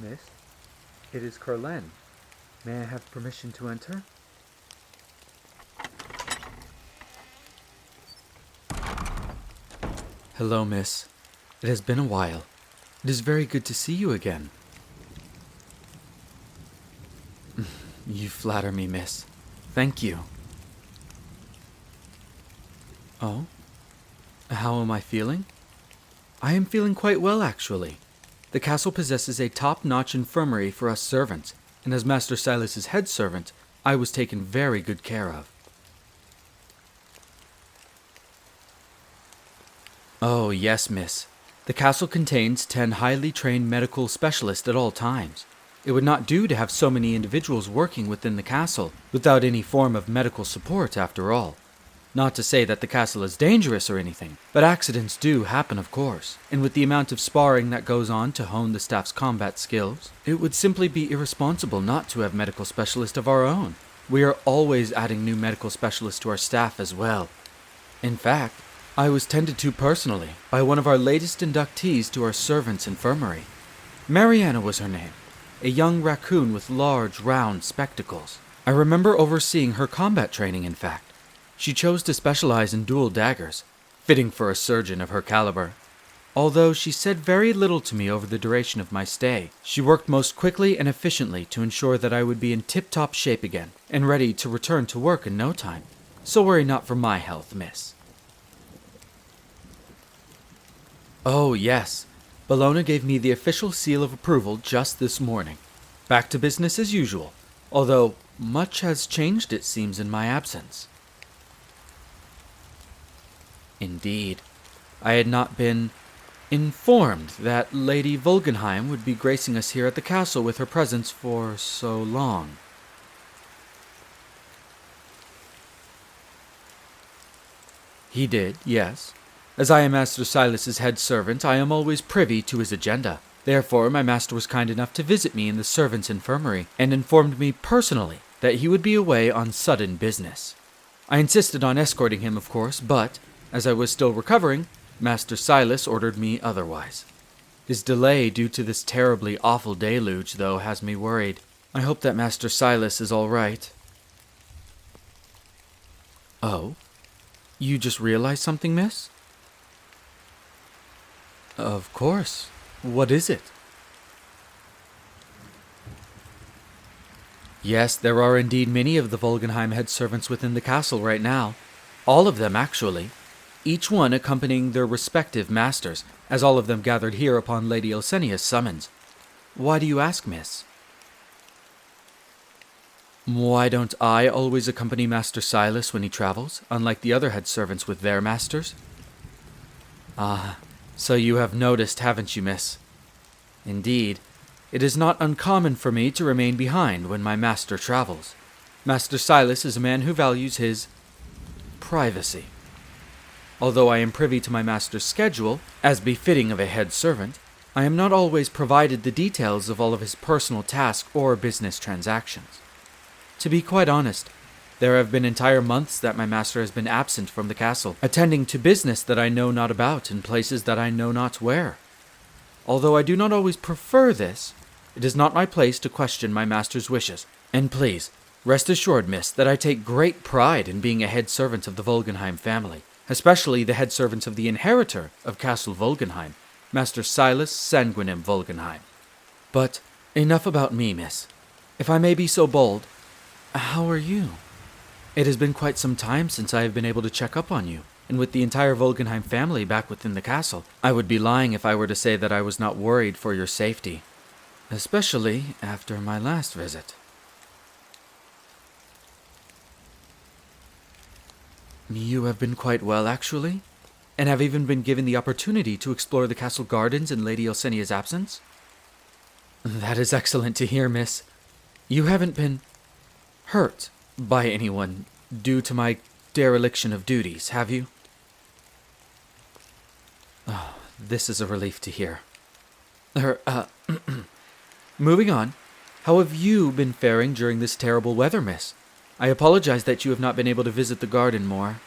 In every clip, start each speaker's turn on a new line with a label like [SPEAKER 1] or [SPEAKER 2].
[SPEAKER 1] Miss, it is Carlenn. May I have permission to enter?
[SPEAKER 2] Hello, miss. It has been a while. It is very good to see you again. You flatter me, miss. Thank you. Oh? How am I feeling? I am feeling quite well, actually. The castle possesses a top-notch infirmary for us servants, and as Master Silas's head servant, I was taken very good care of. Oh, yes, miss. The castle contains 10 highly trained medical specialists at all times. It would not do to have so many individuals working within the castle without any form of medical support, after all. Not to say that the castle is dangerous or anything, but accidents do happen, of course, and with the amount of sparring that goes on to hone the staff's combat skills, it would simply be irresponsible not to have medical specialists of our own. We are always adding new medical specialists to our staff as well. In fact, I was tended to personally by one of our latest inductees to our servants' infirmary. Mariana was her name, a young raccoon with large, round spectacles. I remember overseeing her combat training, in fact. She chose to specialize in dual daggers, fitting for a surgeon of her caliber. Although she said very little to me over the duration of my stay, she worked most quickly and efficiently to ensure that I would be in tip-top shape again and ready to return to work in no time. So worry not for my health, miss. Oh, yes. Bologna gave me the official seal of approval just this morning. Back to business as usual, although much has changed, it seems, in my absence. Indeed, I had not been informed that Lady Volgenheim would be gracing us here at the castle with her presence for so long. He did, yes. As I am Master Silas's head servant, I am always privy to his agenda. Therefore, my master was kind enough to visit me in the servants' infirmary, and informed me personally that he would be away on sudden business. I insisted on escorting him, of course, but, as I was still recovering, Master Silas ordered me otherwise. His delay due to this terribly awful deluge, though, has me worried. I hope that Master Silas is all right. Oh? You just realized something, miss? Of course. What is it? Yes, there are indeed many of the Volgenheim head servants within the castle right now. All of them, actually. Each one accompanying their respective masters, as all of them gathered here upon Lady Elsenia's summons. Why do you ask, miss? Why don't I always accompany Master Silas when he travels, unlike the other head servants with their masters? Ah, so you have noticed, haven't you, miss? Indeed, it is not uncommon for me to remain behind when my master travels. Master Silas is a man who values his privacy. Although I am privy to my master's schedule, as befitting of a head servant, I am not always provided the details of all of his personal tasks or business transactions. To be quite honest, there have been entire months that my master has been absent from the castle, attending to business that I know not about in places that I know not where. Although I do not always prefer this, it is not my place to question my master's wishes. And please, rest assured, miss, that I take great pride in being a head servant of the Volgenheim family, especially the head servants of the inheritor of Castle Volgenheim, Master Silas Sanguinem Volgenheim. But enough about me, miss. If I may be so bold, how are you? It has been quite some time since I have been able to check up on you, and with the entire Volgenheim family back within the castle, I would be lying if I were to say that I was not worried for your safety, especially after my last visit. You have been quite well, actually, and have even been given the opportunity to explore the castle gardens in Lady Elsenia's absence? That is excellent to hear, miss. You haven't been hurt by anyone due to my dereliction of duties, have you? Oh, this is a relief to hear. Moving on, how have you been faring during this terrible weather, miss? I apologize that you have not been able to visit the garden more.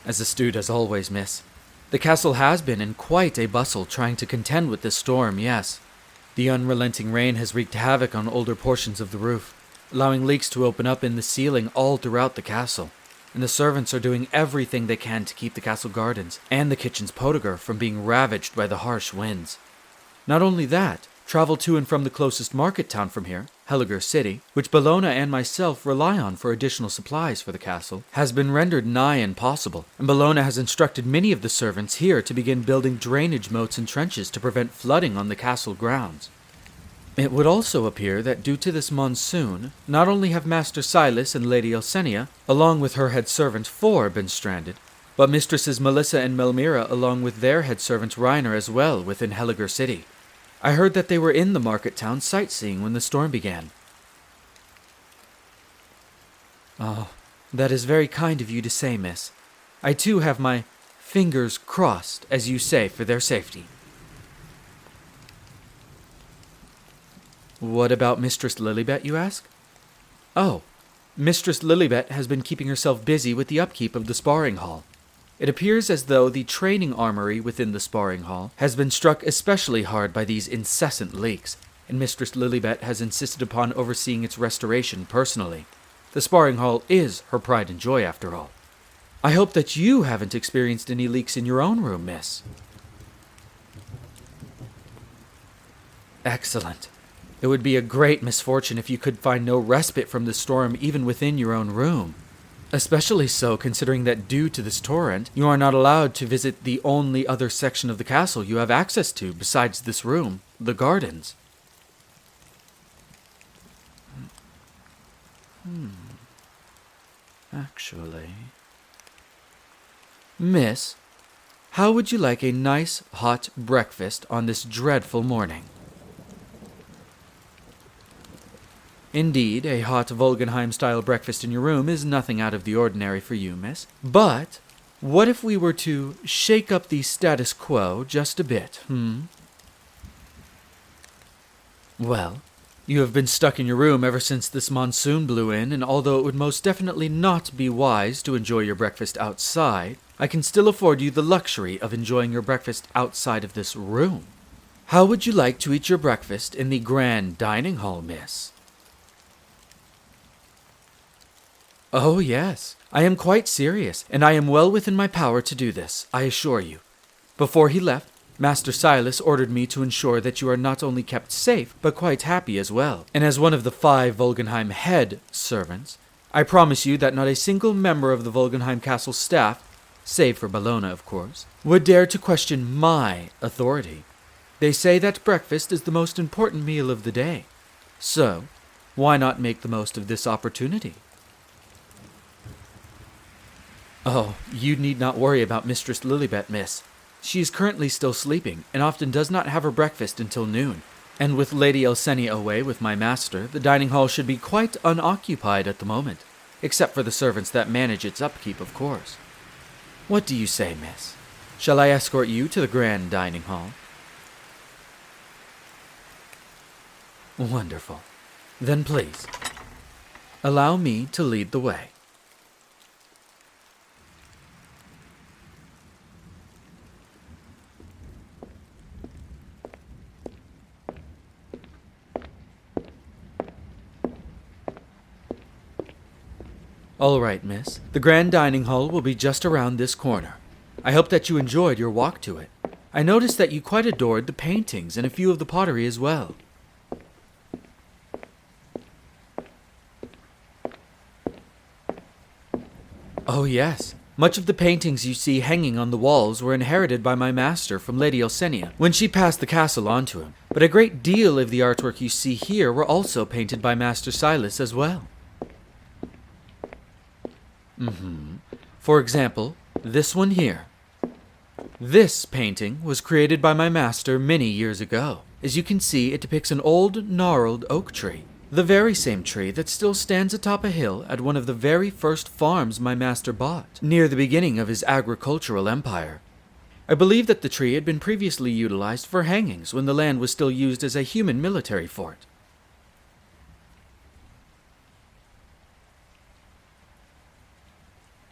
[SPEAKER 2] As astute as always, miss. The castle has been in quite a bustle trying to contend with this storm, yes. The unrelenting rain has wreaked havoc on older portions of the roof, allowing leaks to open up in the ceiling all throughout the castle, and the servants are doing everything they can to keep the castle gardens and the kitchen's potager from being ravaged by the harsh winds. Not only that, travel to and from the closest market town from here, Helliger City, which Bellona and myself rely on for additional supplies for the castle, has been rendered nigh impossible, and Bellona has instructed many of the servants here to begin building drainage moats and trenches to prevent flooding on the castle grounds. It would also appear that due to this monsoon, not only have Master Silas and Lady Elsenia, along with her head servant 4, been stranded, but Mistresses Melissa and Melmira along with their head servant Reiner as well within Helliger City. I heard that they were in the market town sightseeing when the storm began. Oh, that is very kind of you to say, miss. I too have my fingers crossed, as you say, for their safety. What about Mistress Lilibet, you ask? Oh, Mistress Lilibet has been keeping herself busy with the upkeep of the sparring hall. It appears as though the training armory within the sparring hall has been struck especially hard by these incessant leaks, and Mistress Lilibet has insisted upon overseeing its restoration personally. The sparring hall is her pride and joy, after all. I hope that you haven't experienced any leaks in your own room, miss. Excellent. It would be a great misfortune if you could find no respite from the storm even within your own room. Especially so considering that due to this torrent, you are not allowed to visit the only other section of the castle you have access to besides this room, the gardens. Actually... Miss, how would you like a nice hot breakfast on this dreadful morning? Indeed, a hot Volgenheim-style breakfast in your room is nothing out of the ordinary for you, miss. But what if we were to shake up the status quo just a bit, Well, you have been stuck in your room ever since this monsoon blew in, and although it would most definitely not be wise to enjoy your breakfast outside, I can still afford you the luxury of enjoying your breakfast outside of this room. How would you like to eat your breakfast in the grand dining hall, miss? Oh, yes. I am quite serious, and I am well within my power to do this, I assure you. Before he left, Master Silas ordered me to ensure that you are not only kept safe, but quite happy as well. And as one of the 5 Volgenheim head servants, I promise you that not a single member of the Volgenheim Castle staff, save for Bellona, of course, would dare to question my authority. They say that breakfast is the most important meal of the day. So, why not make the most of this opportunity? Oh, you need not worry about Mistress Lilibet, miss. She is currently still sleeping, and often does not have her breakfast until noon. And with Lady Elsenia away with my master, the dining hall should be quite unoccupied at the moment, except for the servants that manage its upkeep, of course. What do you say, miss? Shall I escort you to the grand dining hall? Wonderful. Then please, allow me to lead the way. All right, miss. The grand dining hall will be just around this corner. I hope that you enjoyed your walk to it. I noticed that you quite adored the paintings and a few of the pottery as well. Oh, yes. Much of the paintings you see hanging on the walls were inherited by my master from Lady Elsenia when she passed the castle on to him, but a great deal of the artwork you see here were also painted by Master Silas as well. For example, this one here. This painting was created by my master many years ago. As you can see, it depicts an old, gnarled oak tree. The very same tree that still stands atop a hill at one of the very first farms my master bought, near the beginning of his agricultural empire. I believe that the tree had been previously utilized for hangings when the land was still used as a human military fort.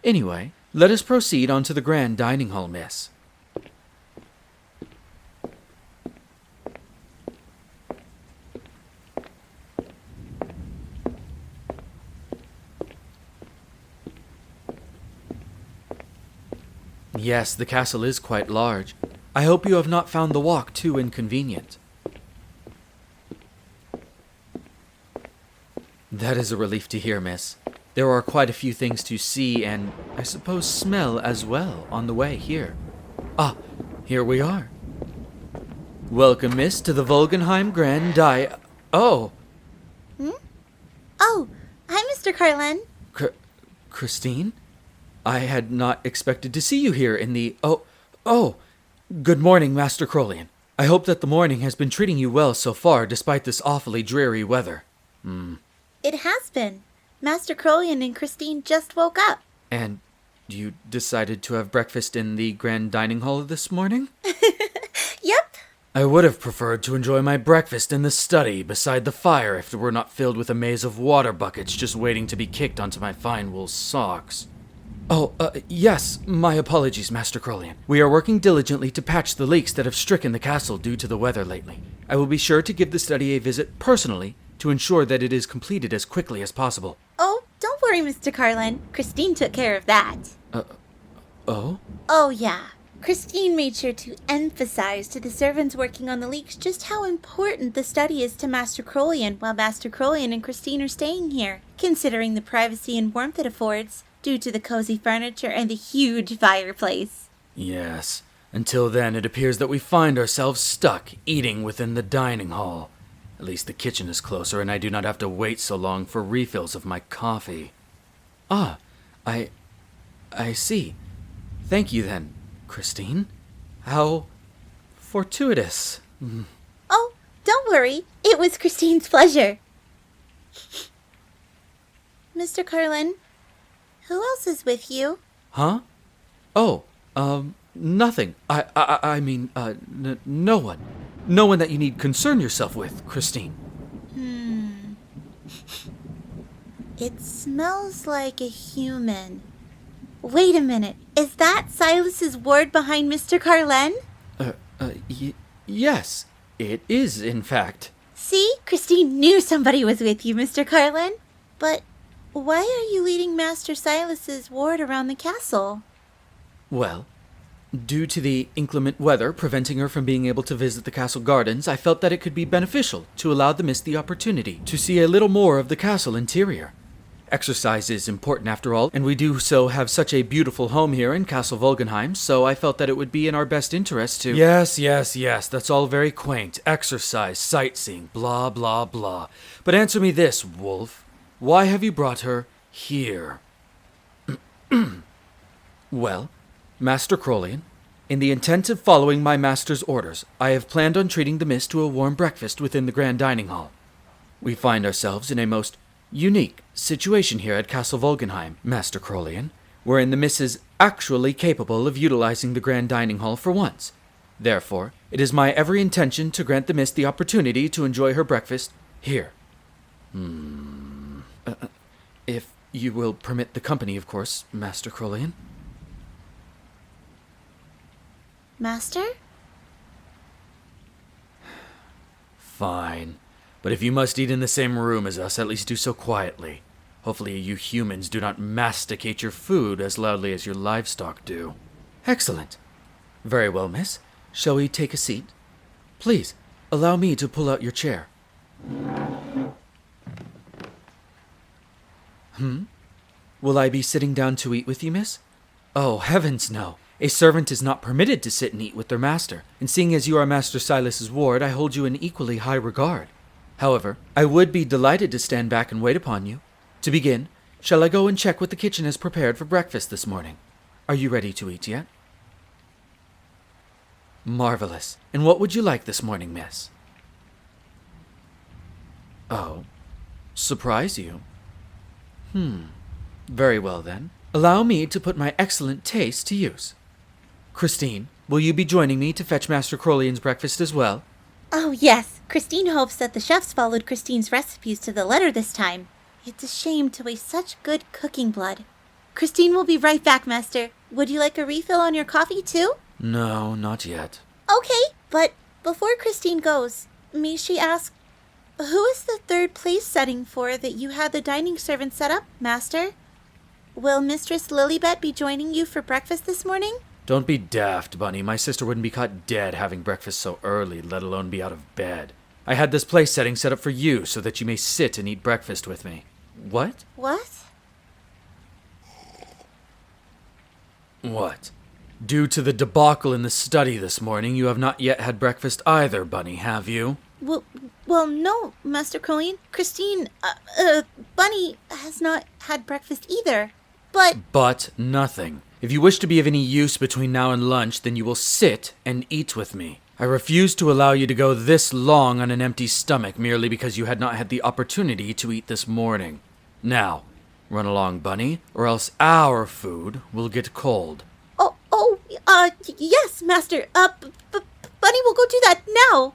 [SPEAKER 2] Anyway, let us proceed on to the grand dining hall, miss. Yes, the castle is quite large. I hope you have not found the walk too inconvenient. That is a relief to hear, miss. There are quite a few things to see and, I suppose, smell as well on the way here. Ah, here we are. Welcome, miss, to the Volgenheim Grand Oh!
[SPEAKER 3] Oh, hi, Mr. Carlenn.
[SPEAKER 2] Christine? I had not expected to see you here in the... Oh! Good morning, Master Krollien. I hope that the morning has been treating you well so far, despite this awfully dreary weather.
[SPEAKER 3] It has been. Master Krollien and Christine just woke up.
[SPEAKER 2] And you decided to have breakfast in the grand dining hall this morning?
[SPEAKER 3] Yep.
[SPEAKER 2] I would have preferred to enjoy my breakfast in the study beside the fire if it were not filled with a maze of water buckets just waiting to be kicked onto my fine wool socks. Yes, my apologies, Master Krollien. We are working diligently to patch the leaks that have stricken the castle due to the weather lately. I will be sure to give the study a visit personally to ensure that it is completed as quickly as possible.
[SPEAKER 3] Oh, don't worry, Mr. Carlenn. Christine took care of that.
[SPEAKER 2] Oh?
[SPEAKER 3] Oh, yeah. Christine made sure to emphasize to the servants working on the leaks just how important the study is to Master Krollien while Master Krollien and Christine are staying here, considering the privacy and warmth it affords, due to the cozy furniture and the huge fireplace.
[SPEAKER 2] Yes. Until then, it appears that we find ourselves stuck eating within the dining hall. At least the kitchen is closer, and I do not have to wait so long for refills of my coffee. Ah, I see. Thank you, then, Christine. How fortuitous.
[SPEAKER 3] Oh, don't worry. It was Christine's pleasure. Mr. Carlenn, who else is with you?
[SPEAKER 2] Huh? Oh, nothing. I mean, no one. No one that you need concern yourself with, Christine.
[SPEAKER 3] It smells like a human. Wait a minute. Is that Silas's ward behind Mr. Carlenn?
[SPEAKER 2] Yes, it is, in fact.
[SPEAKER 3] See? Christine knew somebody was with you, Mr. Carlenn. But why are you leading Master Silas's ward around the castle?
[SPEAKER 2] Well, due to the inclement weather preventing her from being able to visit the castle gardens, I felt that it could be beneficial to allow the miss the opportunity to see a little more of the castle interior. Exercise is important after all, and we do so have such a beautiful home here in Castle Volgenheim, so I felt that it would be in our best interest to... Yes, that's all very quaint. Exercise, sightseeing, blah, blah, blah. But answer me this, Wolf. Why have you brought her here? Well, Master Krollien, in the intent of following my master's orders, I have planned on treating the miss to a warm breakfast within the grand dining hall. We find ourselves in a most unique situation here at Castle Volgenheim, Master Krollien, wherein the miss is actually capable of utilizing the grand dining hall for once. Therefore, it is my every intention to grant the miss the opportunity to enjoy her breakfast here. If you will permit the company, of course, Master Krollien.
[SPEAKER 3] Master?
[SPEAKER 2] Fine. But if you must eat in the same room as us, at least do so quietly. Hopefully you humans do not masticate your food as loudly as your livestock do. Excellent. Very well, miss. Shall we take a seat? Please, allow me to pull out your chair. Will I be sitting down to eat with you, miss? Oh, heavens no. A servant is not permitted to sit and eat with their master, and seeing as you are Master Silas's ward, I hold you in equally high regard. However, I would be delighted to stand back and wait upon you. To begin, shall I go and check what the kitchen has prepared for breakfast this morning? Are you ready to eat yet? Marvelous. And what would you like this morning, miss? Oh, surprise you? Very well then. Allow me to put my excellent taste to use. Christine, will you be joining me to fetch Master Krollien's breakfast as well?
[SPEAKER 3] Oh, yes. Christine hopes that the chefs followed Christine's recipes to the letter this time. It's a shame to waste such good cooking blood. Christine will be right back, Master. Would you like a refill on your coffee, too?
[SPEAKER 2] No, not yet.
[SPEAKER 3] Okay, but before Christine goes, may she ask, who is the third place setting for that you had the dining servant set up, Master? Will Mistress Lilibet be joining you for breakfast this morning?
[SPEAKER 2] Don't be daft, Bunny. My sister wouldn't be caught dead having breakfast so early, let alone be out of bed. I had this place setting set up for you so that you may sit and eat breakfast with me. What?
[SPEAKER 3] What?
[SPEAKER 2] What? Due to the debacle in the study this morning, you have not yet had breakfast either, Bunny, have you?
[SPEAKER 3] Well, no, Master Krollien. Christine, Bunny has not had breakfast either.
[SPEAKER 2] But nothing. If you wish to be of any use between now and lunch, then you will sit and eat with me. I refuse to allow you to go this long on an empty stomach merely because you had not had the opportunity to eat this morning. Now, run along, Bunny, or else our food will get cold.
[SPEAKER 3] Yes, Master. Bunny will go do that now.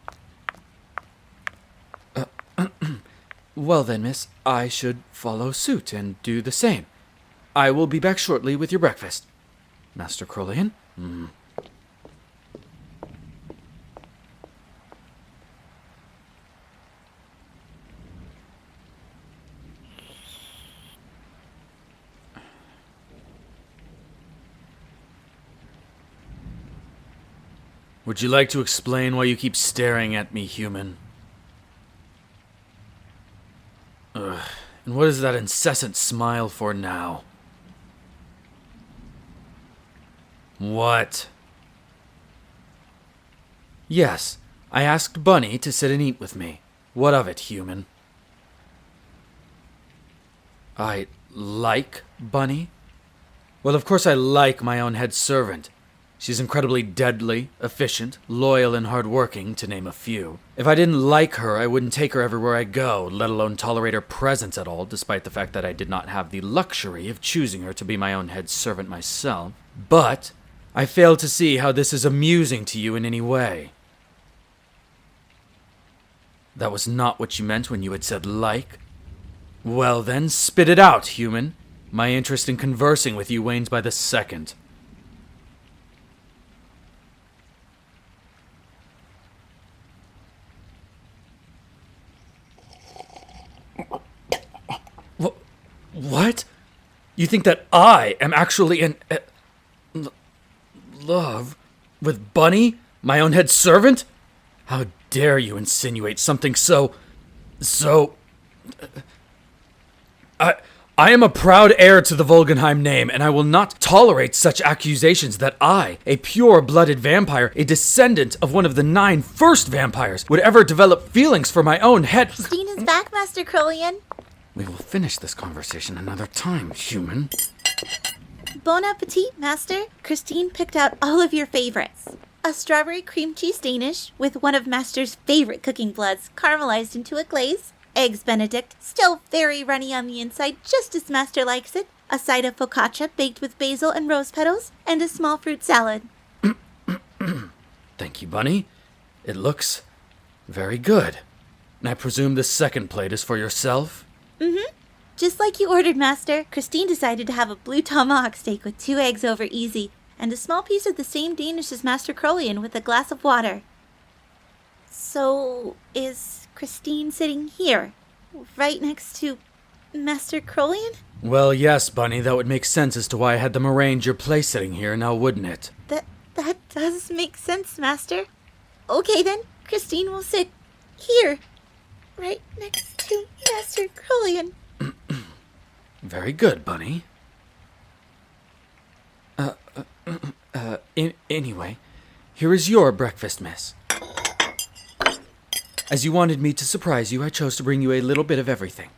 [SPEAKER 2] Well then, miss, I should follow suit and do the same. I will be back shortly with your breakfast. Master Krollien? Would you like to explain why you keep staring at me, human? Ugh, and what is that incessant smile for now? What? Yes, I asked Bunny to sit and eat with me. What of it, human? I like Bunny? Well, of course I like my own head servant. She's incredibly deadly, efficient, loyal, and hardworking, to name a few. If I didn't like her, I wouldn't take her everywhere I go, let alone tolerate her presence at all, despite the fact that I did not have the luxury of choosing her to be my own head servant myself. But I fail to see how this is amusing to you in any way. That was not what you meant when you had said like. Well then, spit it out, human. My interest in conversing with you wanes by the second. What? You think that I am actually in love with Bunny, my own head servant? How dare you insinuate something so... I am a proud heir to the Volgenheim name, and I will not tolerate such accusations that I, a pure-blooded vampire, a descendant of one of the 9 first vampires, would ever develop feelings for my own head.
[SPEAKER 3] Christine is back, Master Krollien.
[SPEAKER 2] We will finish this conversation another time, human.
[SPEAKER 3] Bon appetit, Master. Christine picked out all of your favorites. A strawberry cream cheese Danish with one of Master's favorite cooking bloods caramelized into a glaze. Eggs Benedict, still very runny on the inside, just as Master likes it. A side of focaccia baked with basil and rose petals. And a small fruit salad.
[SPEAKER 2] Thank you, Bunny. It looks very good. And I presume the second plate is for yourself?
[SPEAKER 3] Mm-hmm. Just like you ordered, Master. Christine decided to have a blue tomahawk steak with 2 eggs over easy, and a small piece of the same Danish as Master Krollien with a glass of water. So, is Christine sitting here, right next to Master Krollien?
[SPEAKER 2] Well, yes, Bunny, that would make sense as to why I had them arrange your place sitting here, now wouldn't it?
[SPEAKER 3] That does make sense, Master. Okay then, Christine will sit here, right next to Master Krollien.
[SPEAKER 2] Very good, Bunny. Anyway, here is your breakfast, miss. As you wanted me to surprise you, I chose to bring you a little bit of everything.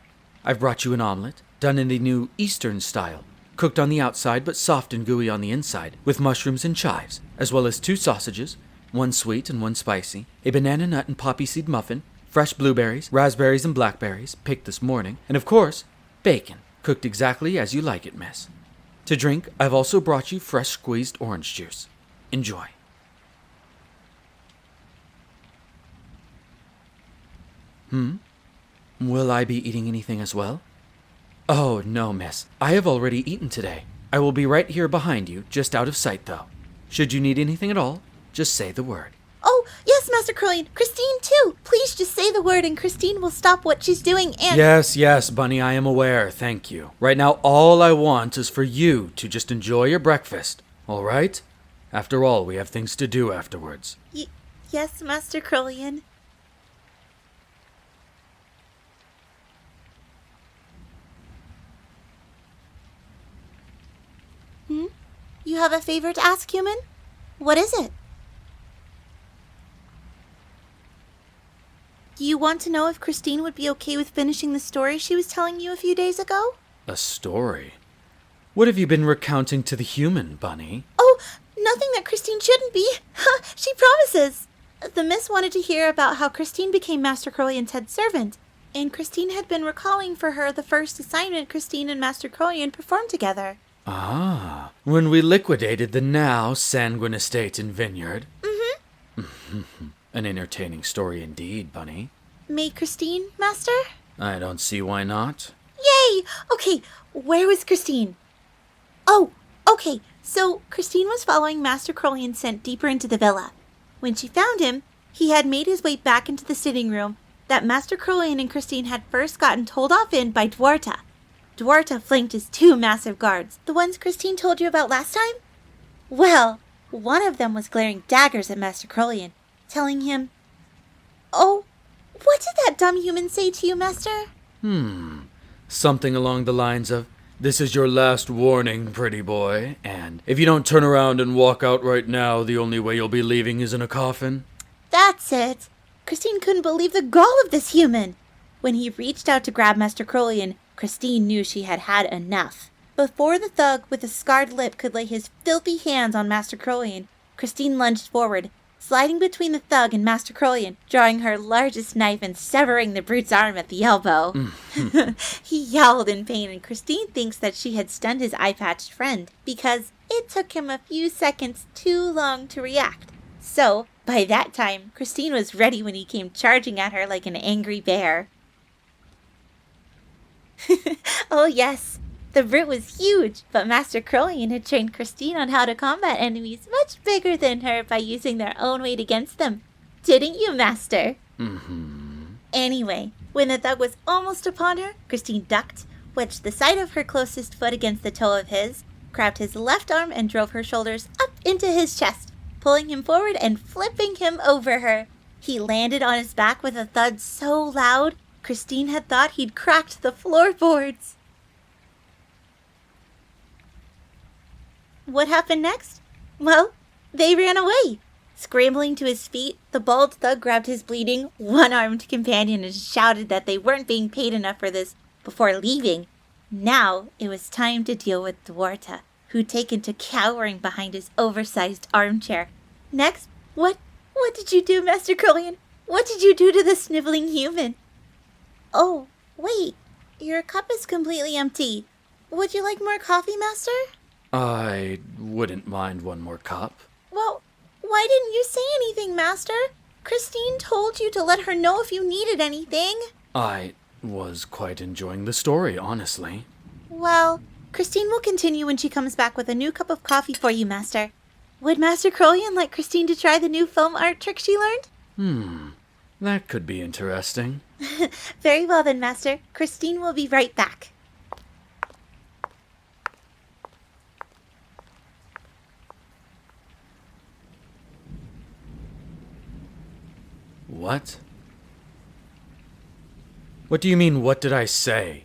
[SPEAKER 2] I've brought you an omelet, done in the new Eastern style, cooked on the outside but soft and gooey on the inside, with mushrooms and chives, as well as 2 sausages, 1 sweet and 1 spicy, a banana nut and poppy seed muffin, fresh blueberries, raspberries and blackberries, picked this morning, and of course, bacon, cooked exactly as you like it, miss. To drink, I've also brought you fresh squeezed orange juice. Enjoy. Will I be eating anything as well? Oh, no, miss. I have already eaten today. I will be right here behind you, just out of sight, though. Should you need anything at all, just say the word.
[SPEAKER 3] Oh, yes, Master Krollien. Christine, too. Please just say the word and Christine will stop what she's doing and...
[SPEAKER 2] Yes, Bunny, I am aware. Thank you. Right now, all I want is for you to just enjoy your breakfast. All right? After all, we have things to do afterwards.
[SPEAKER 3] Yes, Master Krollien. You have a favor to ask, human? What is it? Do you want to know if Christine would be okay with finishing the story she was telling you a few days ago?
[SPEAKER 2] A story? What have you been recounting to the human, Bunny?
[SPEAKER 3] Oh, nothing that Christine shouldn't be. She promises. The miss wanted to hear about how Christine became Master Krollien's head servant, and Christine had been recalling for her the first assignment Christine and Master Krollien performed together.
[SPEAKER 2] Ah, when we liquidated the now sanguine estate and vineyard. An entertaining story indeed, Bunny.
[SPEAKER 3] Maid Christine, Master?
[SPEAKER 2] I don't see why not.
[SPEAKER 3] Yay! Okay, where was Christine? Oh, okay, so Christine was following Master Krollien scent deeper into the villa. When she found him, he had made his way back into the sitting room that Master Krollien and Christine had first gotten told off in by Duarta. Duarta flanked his two massive guards, the ones Christine told you about last time? Well, one of them was glaring daggers at Master Krollien, telling him, "Oh, what did that Demi-human say to you, Master?"
[SPEAKER 2] Something along the lines of, "This is your last warning, pretty boy, and if you don't turn around and walk out right now, the only way you'll be leaving is in a coffin."
[SPEAKER 3] That's it. Christine couldn't believe the gall of this human. When he reached out to grab Master Krollien, Christine knew she had had enough. Before the thug with a scarred lip could lay his filthy hands on Master Krollien, Christine lunged forward, sliding between the thug and Master Krollien, drawing her largest knife and severing the brute's arm at the elbow. He yowled in pain, and Christine thinks that she had stunned his eye-patched friend because it took him a few seconds too long to react. So, by that time, Christine was ready when he came charging at her like an angry bear. Oh yes, the brute was huge, but Master Krollien had trained Christine on how to combat enemies much bigger than her by using their own weight against them. Didn't you, Master? Anyway, when the thug was almost upon her, Christine ducked, wedged the side of her closest foot against the toe of his, grabbed his left arm and drove her shoulders up into his chest, pulling him forward and flipping him over her. He landed on his back with a thud so loud, Christine had thought he'd cracked the floorboards. What happened next? Well, they ran away. Scrambling to his feet, the bald thug grabbed his bleeding, one-armed companion and shouted that they weren't being paid enough for this before leaving. Now it was time to deal with Duarta, who'd taken to cowering behind his oversized armchair. Next, what did you do, Master Krollien? What did you do to the sniveling human? Oh, wait, your cup is completely empty. Would you like more coffee, Master?
[SPEAKER 2] I wouldn't mind one more cup.
[SPEAKER 3] Well, why didn't you say anything, Master? Christine told you to let her know if you needed anything.
[SPEAKER 2] I was quite enjoying the story, honestly.
[SPEAKER 3] Well, Christine will continue when she comes back with a new cup of coffee for you, Master. Would Master Krollien like Christine to try the new foam art trick she learned?
[SPEAKER 2] That could be interesting.
[SPEAKER 3] Very well then, Master. Christine will be right back.
[SPEAKER 2] What? What do you mean, what did I say?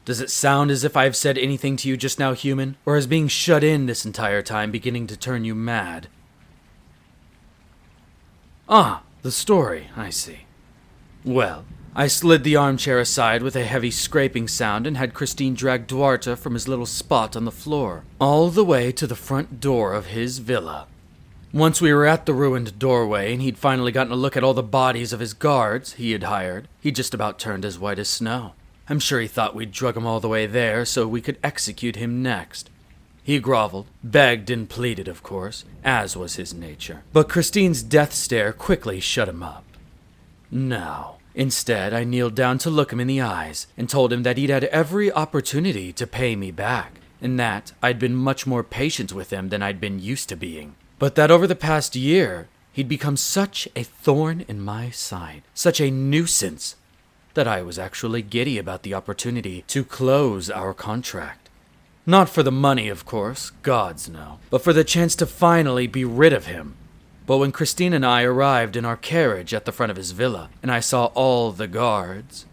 [SPEAKER 2] Does it sound as if I've said anything to you just now, human? Or is being shut in this entire time beginning to turn you mad? Ah, the story, I see. Well, I slid the armchair aside with a heavy scraping sound and had Christine drag Duarta from his little spot on the floor, all the way to the front door of his villa. Once we were at the ruined doorway and he'd finally gotten a look at all the bodies of his guards he had hired, he just about turned as white as snow. I'm sure he thought we'd drug him all the way there so we could execute him next. He groveled, begged and pleaded, of course, as was his nature. But Christine's death stare quickly shut him up. No. Instead, I kneeled down to look him in the eyes and told him that he'd had every opportunity to pay me back, and that I'd been much more patient with him than I'd been used to being. But that over the past year, he'd become such a thorn in my side, such a nuisance, that I was actually giddy about the opportunity to close our contract. Not for the money, of course, gods no, but for the chance to finally be rid of him. But when Christine and I arrived in our carriage at the front of his villa, and I saw all the guards,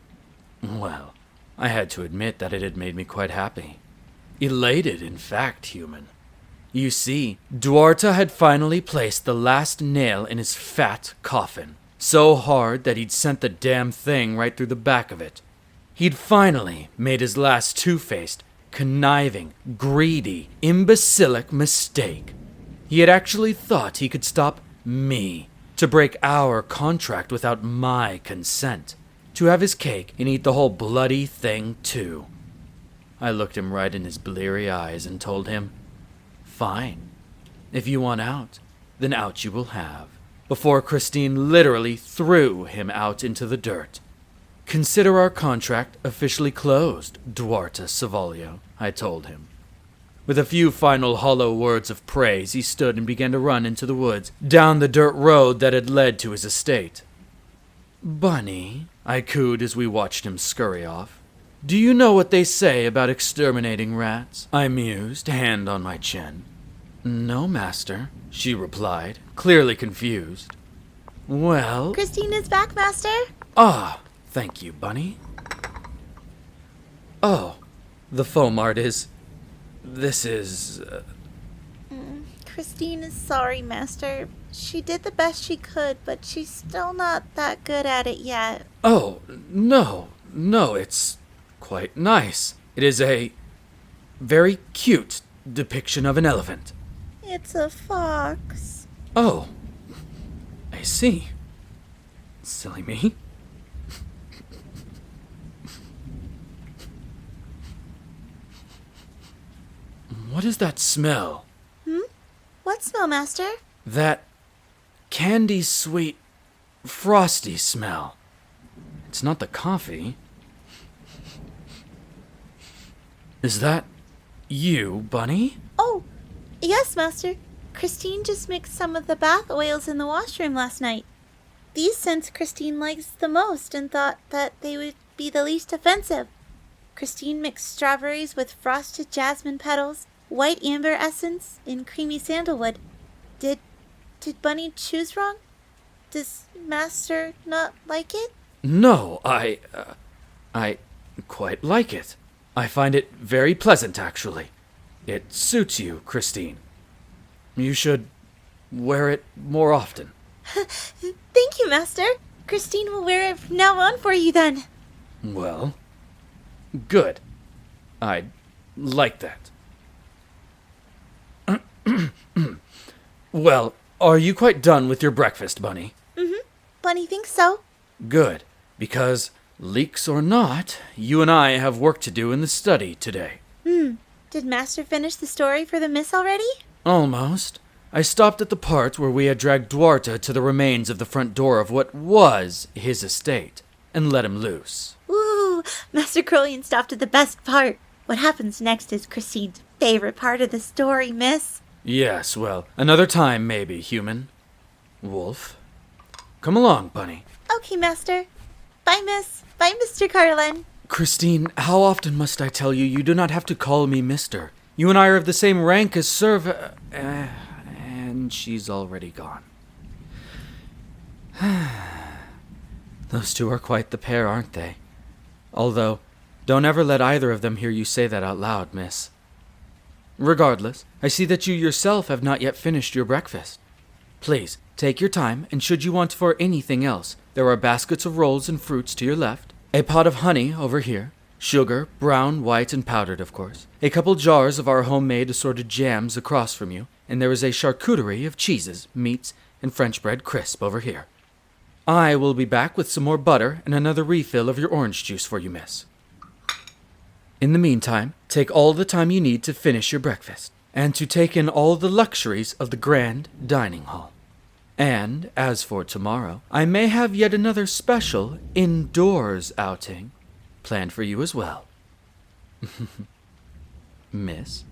[SPEAKER 2] well, I had to admit that it had made me quite happy. Elated, in fact, human. You see, Duarta had finally placed the last nail in his fat coffin, so hard that he'd sent the damn thing right through the back of it. He'd finally made his last two-faced, conniving, greedy, imbecilic mistake. He had actually thought he could stop me, to break our contract without my consent, to have his cake and eat the whole bloody thing too. I looked him right in his bleary eyes and told him, "Fine. If you want out, then out you will have," before Christine literally threw him out into the dirt. "Consider our contract officially closed, Duarta Savolio," I told him. With a few final hollow words of praise, he stood and began to run into the woods, down the dirt road that had led to his estate. "Bunny," I cooed as we watched him scurry off, "do you know what they say about exterminating rats?" I mused, hand on my chin. "No, master," she replied, clearly confused. "Well..."
[SPEAKER 3] Christine is back, master.
[SPEAKER 2] "Ah, thank you, Bunny." "Oh, the foam art is... This is...
[SPEAKER 3] Christine is sorry, master. She did the best she could, but she's still not that good at it yet.
[SPEAKER 2] Oh, no, it's quite nice. It is a very cute depiction of an elephant."
[SPEAKER 3] It's a fox.
[SPEAKER 2] "Oh, I see. Silly me." "What is that smell?"
[SPEAKER 3] What smell, master?
[SPEAKER 2] "That candy-sweet, frosty smell. It's not the coffee. Is that you, Bunny?"
[SPEAKER 3] Oh, yes, master. Christine just mixed some of the bath oils in the washroom last night. These scents Christine likes the most and thought that they would be the least offensive. Christine mixed strawberries with frosted jasmine petals, white amber essence, and creamy sandalwood. Did Bunny choose wrong? Does master not like it?
[SPEAKER 2] "No, I quite like it. I find it very pleasant, actually. It suits you, Christine. You should wear it more often."
[SPEAKER 3] Thank you, master. Christine will wear it from now on for you then.
[SPEAKER 2] "Well, good. I'd like that. Well, are you quite done with your breakfast, Bunny?"
[SPEAKER 3] Bunny thinks so.
[SPEAKER 2] "Good, because, leaks or not, you and I have work to do in the study today."
[SPEAKER 3] Did master finish the story for the miss already?
[SPEAKER 2] "Almost. I stopped at the part where we had dragged Duarta to the remains of the front door of what was his estate, and let him loose."
[SPEAKER 3] Ooh, Master Krollien stopped at the best part. What happens next is Christine's favorite part of the story, miss.
[SPEAKER 2] "Yes, well, another time maybe, human. Wolf. Come along, Bunny."
[SPEAKER 3] Okay, master. Bye, miss. Bye, Mr. Carlenn.
[SPEAKER 2] "Christine, how often must I tell you you do not have to call me mister? You and I are of the same rank as and she's already gone. Those two are quite the pair, aren't they? Although, don't ever let either of them hear you say that out loud, miss. Regardless, I see that you yourself have not yet finished your breakfast. Please, take your time, and should you want for anything else, there are baskets of rolls and fruits to your left, a pot of honey over here, sugar, brown, white, and powdered, of course, a couple jars of our homemade assorted jams across from you, and there is a charcuterie of cheeses, meats, and French bread crisp over here. I will be back with some more butter and another refill of your orange juice for you, miss. In the meantime, take all the time you need to finish your breakfast, and to take in all the luxuries of the grand dining hall. And, as for tomorrow, I may have yet another special indoors outing planned for you as well. Miss?